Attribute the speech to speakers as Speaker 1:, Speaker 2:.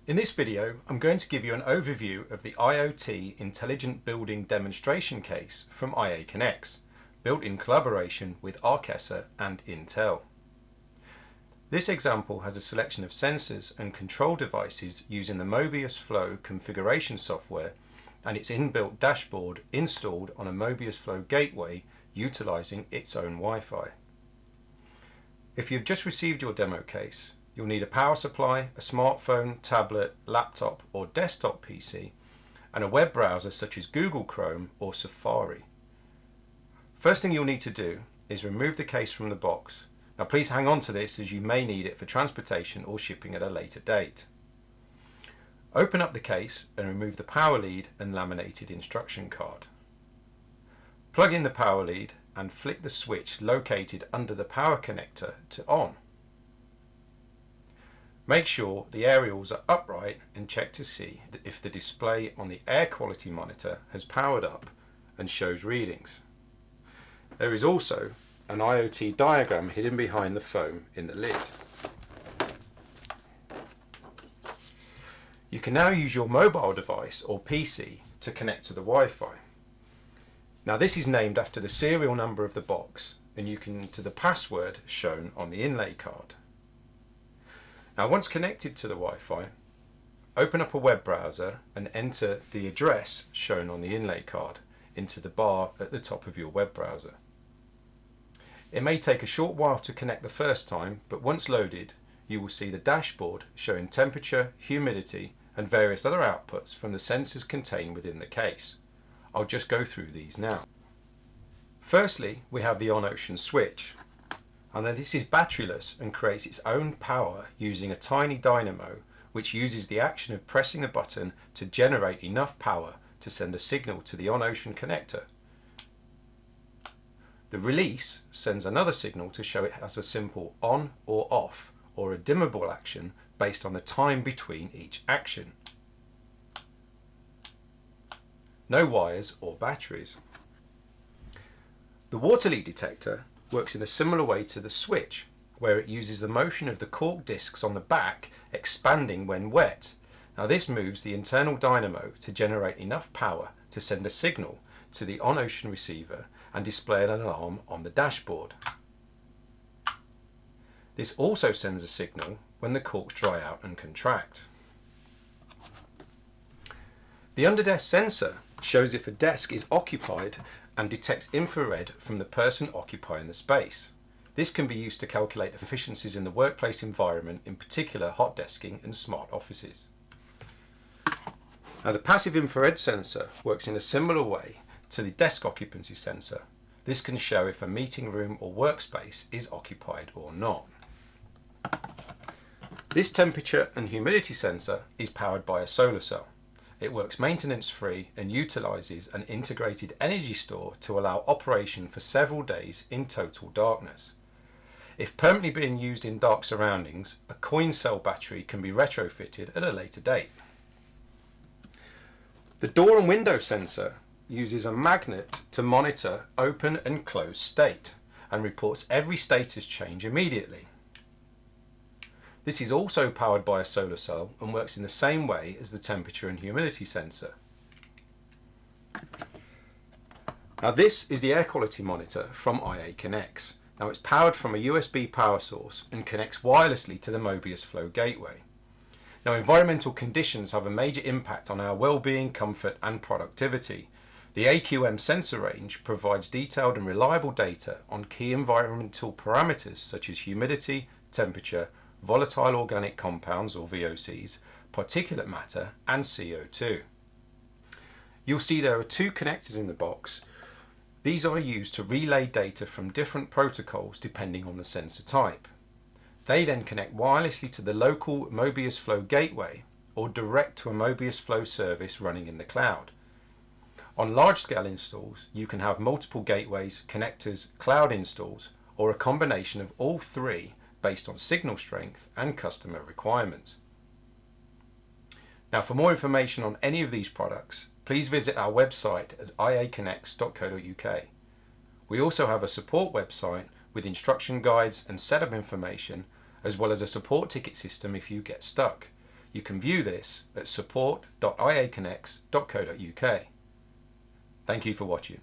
Speaker 1: In this video, I'm going to give you an overview of the IoT Intelligent Building demonstration case from IAconnects, built in collaboration with Arkessa and Intel. This example has a selection of sensors and control devices using the MobiusFlow configuration software and its inbuilt dashboard installed on a MobiusFlow gateway utilizing its own Wi-Fi. If you've just received your demo case, you'll need a power supply, a smartphone, tablet, laptop or desktop PC, and a web browser such as Google Chrome or Safari. First thing you'll need to do is remove the case from the box. Now please hang on to this as you may need it for transportation or shipping at a later date. Open up the case and remove the power lead and laminated instruction card. Plug in the power lead and flick the switch located under the power connector to on. Make sure the aerials are upright and check to see that if the display on the air quality monitor has powered up and shows readings. There is also an IoT diagram hidden behind the foam in the lid. You can now use your mobile device or PC to connect to the Wi-Fi. Now this is named after the serial number of the box and you can enter the password shown on the inlay card. Now once connected to the Wi-Fi, open up a web browser and enter the address shown on the inlay card into the bar at the top of your web browser. It may take a short while to connect the first time, but once loaded, you will see the dashboard showing temperature, humidity, and various other outputs from the sensors contained within the case. I'll just go through these now. Firstly, we have the on-ocean switch. And then this is batteryless and creates its own power using a tiny dynamo which uses the action of pressing a button to generate enough power to send a signal to the on-ocean connector. The release sends another signal to show it has a simple on or off or a dimmable action based on the time between each action. No wires or batteries. The water leak detector works in a similar way to the switch, where it uses the motion of the cork discs on the back expanding when wet. Now this moves the internal dynamo to generate enough power to send a signal to the on-ocean receiver and display an alarm on the dashboard. This also sends a signal when the corks dry out and contract. The underdesk sensor shows if a desk is occupied and detects infrared from the person occupying the space. This can be used to calculate efficiencies in the workplace environment, in particular hot desking and smart offices. Now the passive infrared sensor works in a similar way to the desk occupancy sensor. This can show if a meeting room or workspace is occupied or not. This temperature and humidity sensor is powered by a solar cell. It works maintenance free and utilizes an integrated energy store to allow operation for several days in total darkness. If permanently being used in dark surroundings, a coin cell battery can be retrofitted at a later date. The door and window sensor uses a magnet to monitor open and closed state and reports every status change immediately. This is also powered by a solar cell and works in the same way as the temperature and humidity sensor. Now this is the air quality monitor from IAconnects. Now it's powered from a USB power source and connects wirelessly to the MobiusFlow gateway. Now environmental conditions have a major impact on our well-being, comfort and productivity. The AQM sensor range provides detailed and reliable data on key environmental parameters such as humidity, temperature, volatile organic compounds or VOCs, particulate matter and CO2. You'll see there are two connectors in the box. These are used to relay data from different protocols depending on the sensor type. They then connect wirelessly to the local MobiusFlow gateway or direct to a MobiusFlow service running in the cloud. On large-scale installs, you can have multiple gateways, connectors, cloud installs, or a combination of all three based on signal strength and customer requirements. Now for more information on any of these products, please visit our website at iaconnects.co.uk. We also have a support website with instruction guides and setup information, as well as a support ticket system if you get stuck. You can view this at support.iaconnects.co.uk. Thank you for watching.